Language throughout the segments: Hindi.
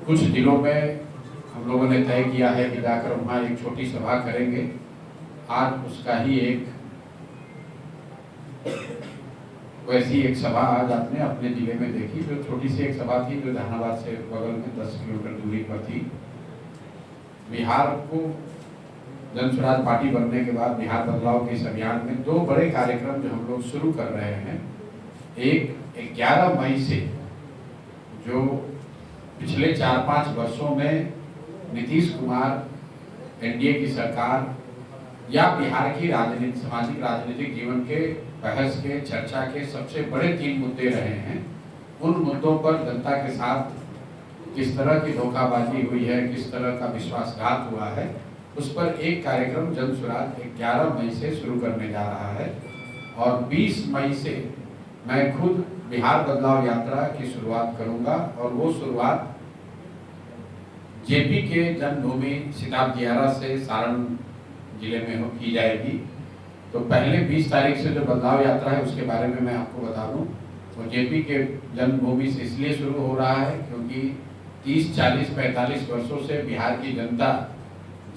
कुछ दिनों में हम लोगों ने तय किया है कि जाकर वहाँ एक छोटी सभा करेंगे। आज उसका ही एक वैसी एक सभा आज आपने अपने जिले में देखी, जो छोटी सी एक सभा थी, जो जहानाबाद से बगल में 10 किलोमीटर दूरी पर थी। बिहार को जन स्वराज पार्टी बनने के बाद बिहार बदलाव के इस अभियान में दो बड़े कार्यक्रम जो हम लोग शुरू कर रहे हैं। एक 11 मई से, जो पिछले 4-5 वर्षों में नीतीश कुमार एनडीए की सरकार या बिहार की राजनीति, सामाजिक राजनीतिक जीवन के बहस के, चर्चा के सबसे बड़े 3 मुद्दे रहे हैं। उन मुद्दों पर जनता के साथ किस तरह की धोखाबाजी हुई है, किस तरह का विश्वासघात हुआ है, उस पर एक कार्यक्रम जन स्वराज 11 मई से शुरू करने जा रहा है। और 20 मई से मैं खुद बिहार बदलाव यात्रा की शुरुआत करूंगा, और वो शुरुआत जेपी के जन्मभूमि सिताब दियारा से सारण जिले में की जाएगी। तो पहले 20 तारीख से जो बदलाव यात्रा है उसके बारे में मैं आपको बता दूं। वो जेपी के जन्मभूमि से इसलिए शुरू हो रहा है क्योंकि 30, 40, 45 वर्षों से बिहार की जनता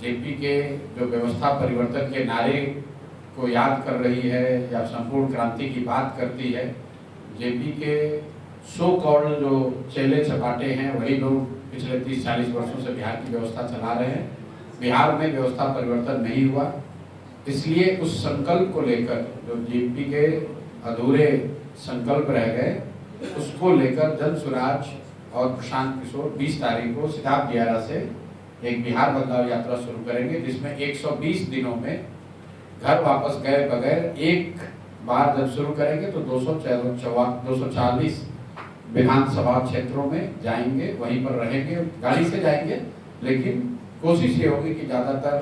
जेपी के जो व्यवस्था परिवर्तन के नारे को याद कर रही है या संपूर्ण क्रांति की बात करती है। जेपी के सो कॉल्ड जो चेले चपाटे हैं, वही लोग पिछले 30-40 वर्षों से बिहार की व्यवस्था चला रहे हैं। बिहार में व्यवस्था परिवर्तन नहीं हुआ, इसलिए उस संकल्प को लेकर, जो जेपी के अधूरे संकल्प रह गए, उसको लेकर जन स्वराज और प्रशांत किशोर 20 तारीख को सिताब दियारा से एक बिहार बदलाव यात्रा शुरू करेंगे, जिसमें 120 दिनों में घर वापस गए बगैर एक बार जब शुरू करेंगे तो 240 विधानसभा क्षेत्रों में जाएंगे, वहीं पर रहेंगे, गाड़ी से जाएंगे, लेकिन कोशिश ये होगी कि ज़्यादातर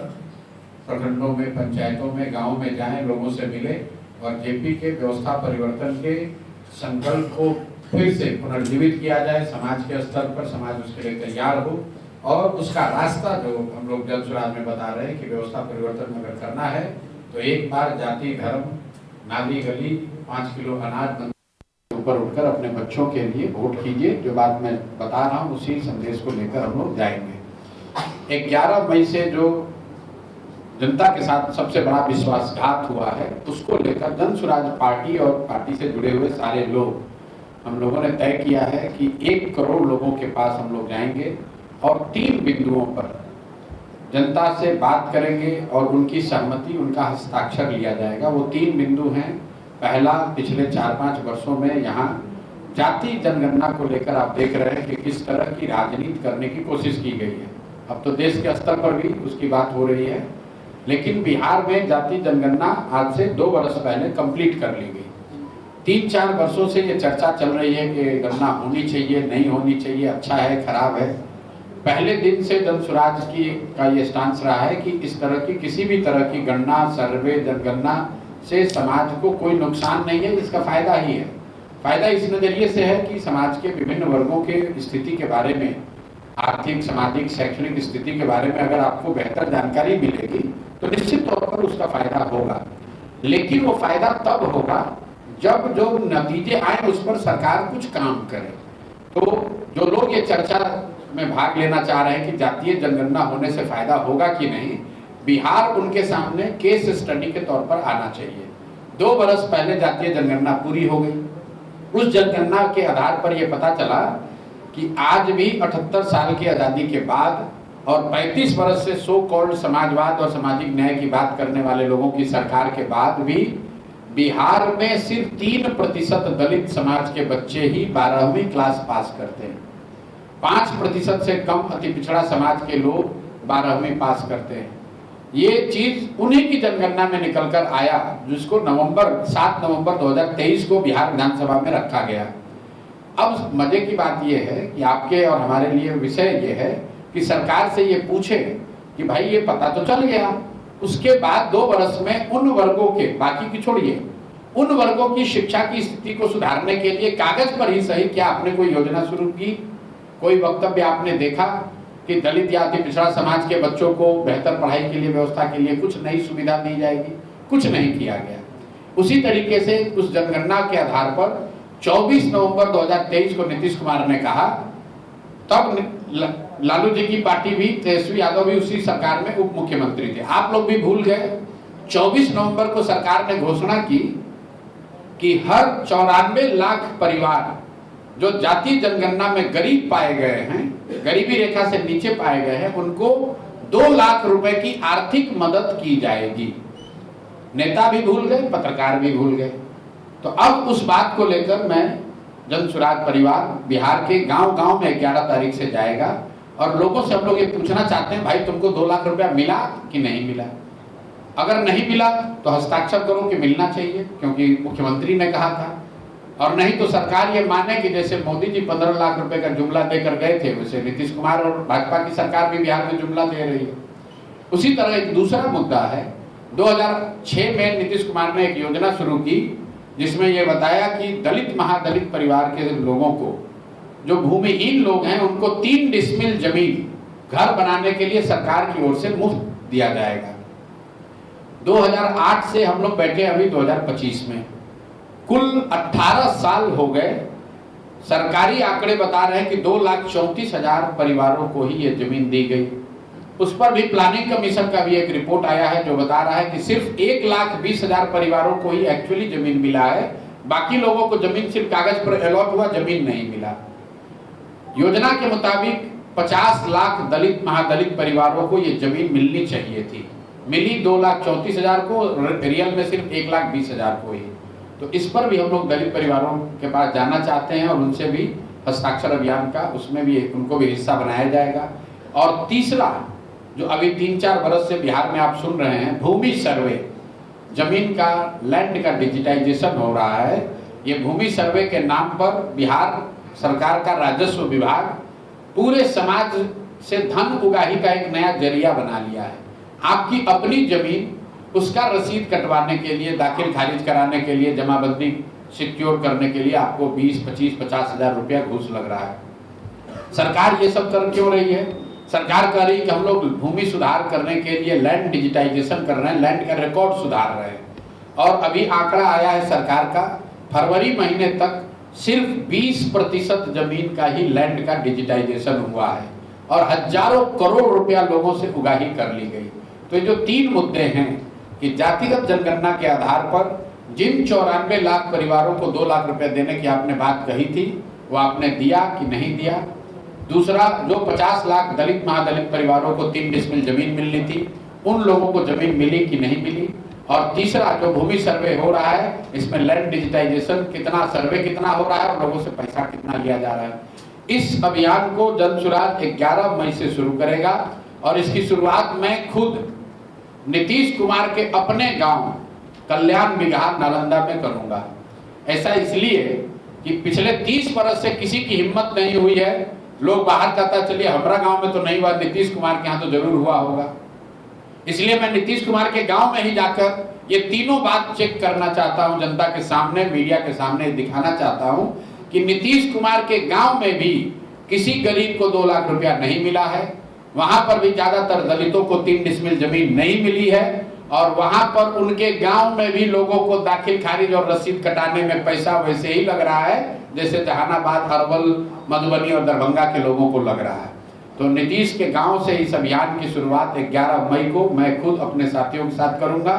प्रखंडों में, पंचायतों में, गाँव में जाएं, लोगों से मिले और जेपी के व्यवस्था परिवर्तन के संकल्प को फिर से पुनर्जीवित किया जाए। समाज के स्तर पर समाज उसके लिए तैयार हो, और उसका रास्ता जो हम लोग जन स्वराज में बता रहे हैं कि व्यवस्था परिवर्तन अगर करना है तो एक बार जाति, धर्म, नाली गली, 5 किलो अनाज ऊपर उठकर अपने बच्चों के लिए वोट कीजिए। जो बात मैं बता रहा हूँ उसी संदेश को लेकर हम लोग जाएंगे। 11 मई से जो जनता के साथ सबसे बड़ा विश्वासघात हुआ है, उसको लेकर जन स्वराज पार्टी और पार्टी से जुड़े हुए सारे लोग, हम लोगों ने तय किया है कि 1 करोड़ लोगों के पास हम लोग जाएंगे और 3 बिंदुओं पर जनता से बात करेंगे और उनकी सहमति, उनका हस्ताक्षर लिया जाएगा। वो 3 बिंदु हैं। पहला, पिछले 4-5 वर्षों में यहाँ जाति जनगणना को लेकर आप देख रहे हैं कि किस तरह की राजनीति करने की कोशिश की गई है। अब तो देश के स्तर पर भी उसकी बात हो रही है, लेकिन बिहार में जाति जनगणना आज से 2 वर्ष पहले कंप्लीट कर ली गई। 3-4 वर्षों से ये चर्चा चल रही है कि गणना होनी चाहिए, नहीं होनी चाहिए, अच्छा है, खराब है। पहले दिन से जन स्वराज का ये स्टांस रहा है कि इस तरह की किसी भी तरह की गणना, सर्वे, जनगणना से समाज को कोई नुकसान नहीं है, इसका फायदा ही है। फायदा इस नजरिए से है कि समाज के विभिन्न वर्गों के स्थिति के बारे में, आर्थिक, सामाजिक, शैक्षणिक स्थिति के बारे में अगर आपको बेहतर जानकारी मिलेगी तो निश्चित तौर पर उसका फायदा होगा। लेकिन वो फायदा तब होगा जब जो नतीजे आए उस पर सरकार कुछ काम करे। तो जो लोग ये चर्चा में भाग लेना चाह रहे हैं कि जातीय जनगणना होने से फायदा होगा कि नहीं, बिहार उनके सामने केस स्टडी के तौर पर आना चाहिए। 2 वर्ष पहले जातीय जनगणना पूरी हो गई। उस जनगणना के आधार पर यह पता चला कि आज भी 78 साल की आजादी के बाद और 35 वर्ष से सो कॉल्ड समाजवाद और सामाजिक न्याय की बात करने वाले लोगों की सरकार के बाद भी बिहार में सिर्फ 3% दलित समाज के बच्चे ही 12वीं क्लास पास करते हैं। 5% से कम अति पिछड़ा समाज के लोग 12वीं पास करते हैं। ये चीज उन्हीं की जनगणना में निकलकर आया, जिसको 7 नवंबर 2023 को बिहार विधानसभा में रखा गया। अब मजे की बात यह है कि आपके और हमारे लिए विषय ये है कि सरकार से ये पूछे कि भाई ये पता तो चल गया, उसके बाद 2 वर्ष में उन वर्गों के, बाकी की छोड़िए, उन वर्गों की शिक्षा की स्थिति को सुधारने के लिए कागज पर ही सही क्या आपने कोई योजना शुरू की, कोई वक्तव्य आपने देखा कि दलित या अति पिछड़ा समाज के बच्चों को बेहतर पढ़ाई के लिए, व्यवस्था के लिए कुछ नई सुविधा दी जाएगी? कुछ नहीं किया गया। उसी तरीके से उस जनगणना के आधार पर 24 नवंबर 2023 को नीतीश कुमार ने कहा तब लालू जी की पार्टी भी, तेजस्वी यादव भी उसी सरकार में उप मुख्यमंत्री थे। आप लोग भी भूल गए, 24 नवंबर को सरकार ने घोषणा की कि हर 94 लाख परिवार जो जातीय जनगणना में गरीब पाए गए हैं, गरीबी रेखा से नीचे पाए गए हैं, उनको 2 लाख रुपए की आर्थिक मदद की जाएगी। नेता भी भूल गए, पत्रकार भी भूल गए। तो अब उस बात को लेकर मैं जन सुराज परिवार बिहार के गांव-गांव में 11 तारीख से जाएगा और लोगों से हम लोग ये पूछना चाहते हैं, भाई तुमको 2 लाख रुपया मिला कि नहीं मिला? अगर नहीं मिला तो हस्ताक्षर करो कि मिलना चाहिए, क्योंकि मुख्यमंत्री ने कहा था। और नहीं तो सरकार ये माने कि जैसे मोदी जी 15 लाख रुपए का जुमला देकर गए थे, वैसे नीतीश कुमार और भाजपा की सरकार भी बिहार में जुमला दे रही है। उसी तरह एक दूसरा मुद्दा है, 2006 में नीतीश कुमार ने एक योजना शुरू की जिसमें यह बताया कि दलित महादलित परिवार के लोगों को, जो भूमिहीन लोग हैं, उनको 3 डिसमिल जमीन घर बनाने के लिए सरकार की ओर से मुफ्त दिया जाएगा। 2008 से हम लोग बैठे अभी 2025 में, कुल 18 साल हो गए। सरकारी आंकड़े बता रहे हैं कि 2,34,000 परिवारों को ही ये जमीन दी गई। उस पर भी प्लानिंग कमीशन का भी एक रिपोर्ट आया है जो बता रहा है कि सिर्फ 1,20,000 परिवारों को ही एक्चुअली जमीन मिला है, बाकी लोगों को जमीन सिर्फ कागज पर अलॉट हुआ, जमीन नहीं मिला। योजना के मुताबिक 50 लाख दलित महादलित परिवारों को ये जमीन मिलनी चाहिए थी, मिली 2,34,000 को, रियल में सिर्फ 1,20,000 को ही। तो इस पर भी हम लोग दलित परिवारों के पास जाना चाहते हैं और उनसे भी हस्ताक्षर अभियान का, उसमें भी उनको भी हिस्सा बनाया जाएगा। और तीसरा, जो अभी 3-4 बरस से बिहार में आप सुन रहे हैं, भूमि सर्वे, जमीन का, लैंड का डिजिटाइजेशन हो रहा है। ये भूमि सर्वे के नाम पर बिहार सरकार का राजस्व विभाग पूरे समाज से धन उगाही का एक नया जरिया बना लिया है। आपकी अपनी जमीन, उसका रसीद कटवाने के लिए, दाखिल खारिज कराने के लिए, जमाबंदी सिक्योर करने के लिए आपको 20, 25, 50 हजार रुपया घूस लग रहा है। सरकार ये सब कर क्यों रही है? सरकार कह रही है कि हम लोग भूमि सुधार करने के लिए लैंड डिजिटाइजेशन कर रहे हैं, लैंड का रिकॉर्ड सुधार रहे हैं। और अभी आंकड़ा आया है सरकार का, फरवरी महीने तक सिर्फ 20% जमीन का ही लैंड का डिजिटाइजेशन हुआ है और हजारों करोड़ रुपया लोगों से उगाही कर ली गई। तो जो 3 मुद्दे हैं कि जातिगत जनगणना के आधार पर जिन 94 लाख परिवारों को 2 लाख रुपए देने की आपने बात कही थी, वो आपने दिया कि नहीं दिया? दूसरा, जो 50 लाख दलित महादलित परिवारों को 3 डिसमिल जमीन मिलनी थी, उन लोगों को जमीन मिली कि नहीं मिली? और तीसरा, जो भूमि सर्वे हो रहा है, इसमें लैंड डिजिटाइजेशन कितना, सर्वे कितना हो रहा है और लोगों से पैसा कितना लिया जा रहा है? इस अभियान को जन सुराज 11 मई से शुरू करेगा और इसकी शुरुआत मैं खुद नीतीश कुमार के अपने गांव कल्याण बिगहा नालंदा में करूंगा। ऐसा इसलिए कि पिछले 30 बरस से किसी की हिम्मत नहीं हुई है। लोग बाहर कहता चलिए हमारा गांव में तो नहीं हुआ, नीतीश कुमार के यहाँ तो जरूर हुआ होगा। इसलिए मैं नीतीश कुमार के गांव में ही जाकर ये तीनों बात चेक करना चाहता हूं, जनता के सामने, मीडिया के सामने दिखाना चाहता हूं कि नीतीश कुमार के गांव में भी किसी गरीब को 2 लाख रुपया नहीं मिला है। वहां पर भी ज्यादातर दलितों को 3 डिसमिल जमीन नहीं मिली है और वहां पर उनके गांव में भी लोगों को दाखिल खारिज और रसीद कटाने में पैसा वैसे ही लग रहा है जैसे जहानाबाद, अरवल, मधुबनी और दरभंगा के लोगों को लग रहा है। तो नीतीश के गांव से इस अभियान की शुरुआत 11 मई को मैं खुद अपने साथियों के साथ करूंगा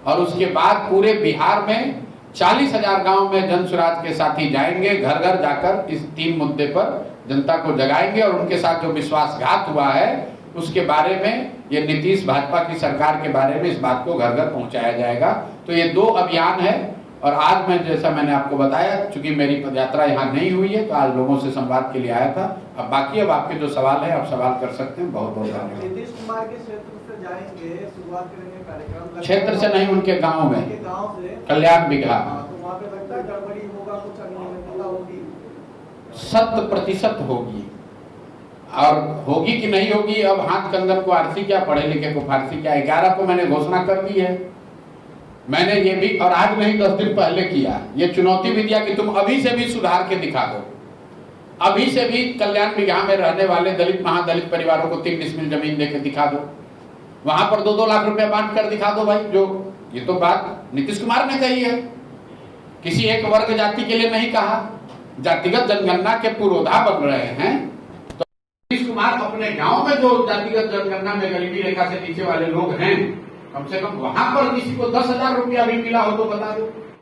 और उसके बाद पूरे बिहार में 40,000 गांव में जन सुराज के साथी जाएंगे, घर घर जाकर इस 3 मुद्दे पर जनता को जगाएंगे और उनके साथ जो विश्वासघात हुआ है उसके बारे में, ये नीतीश भाजपा की सरकार के बारे में, इस बात को घर घर पहुंचाया जाएगा। तो ये 2 अभियान है और आज मैं, जैसा मैंने आपको बताया, चूंकि मेरी पदयात्रा यहाँ नहीं हुई है तो आज लोगों से संवाद के लिए आया था। अब बाकी अब आपके जो सवाल है आप सवाल कर सकते हैं। बहुत बहुत धन्यवाद। नीतीश कुमार के क्षेत्र से जाएंगे, शुरुआत करेंगे कार्यक्रम, क्षेत्र से नहीं, उनके गाँव में, गाँव से कल्याण बिगहा। तो वहाँ पे लगता है गड़बड़ी होगा, कुछ अनियमितता होगी? 100% होगी। और होगी कि नहीं होगी, अब हाथ कंगन को आरसी क्या, पढ़े लिखे को फारसी क्या। 11 को मैंने घोषणा कर दी है। मैंने ये भी, और आज नहीं 10 दिन पहले किया, ये चुनौती भी दिया कि तुम अभी से भी सुधार के दिखा दो, अभी से भी कल्याण बिगहा में रहने वाले दलित महादलित परिवारों को 3 डिसमिल जमीन देकर दिखा दो, वहां पर 2-2 लाख रुपए बांट कर दिखा दो भाई। जो ये तो बात नीतीश कुमार ने कही है, किसी एक वर्ग जाति के लिए नहीं कहा। जातिगत जनगणना के पुरोधा बन रहे हैं नीतीश कुमार अपने गांव में जो जातिगत जनगणना में गरीबी रेखा से नीचे वाले लोग हैं, कम से कम वहां पर किसी को 10,000 रुपया भी मिला हो तो बता दो।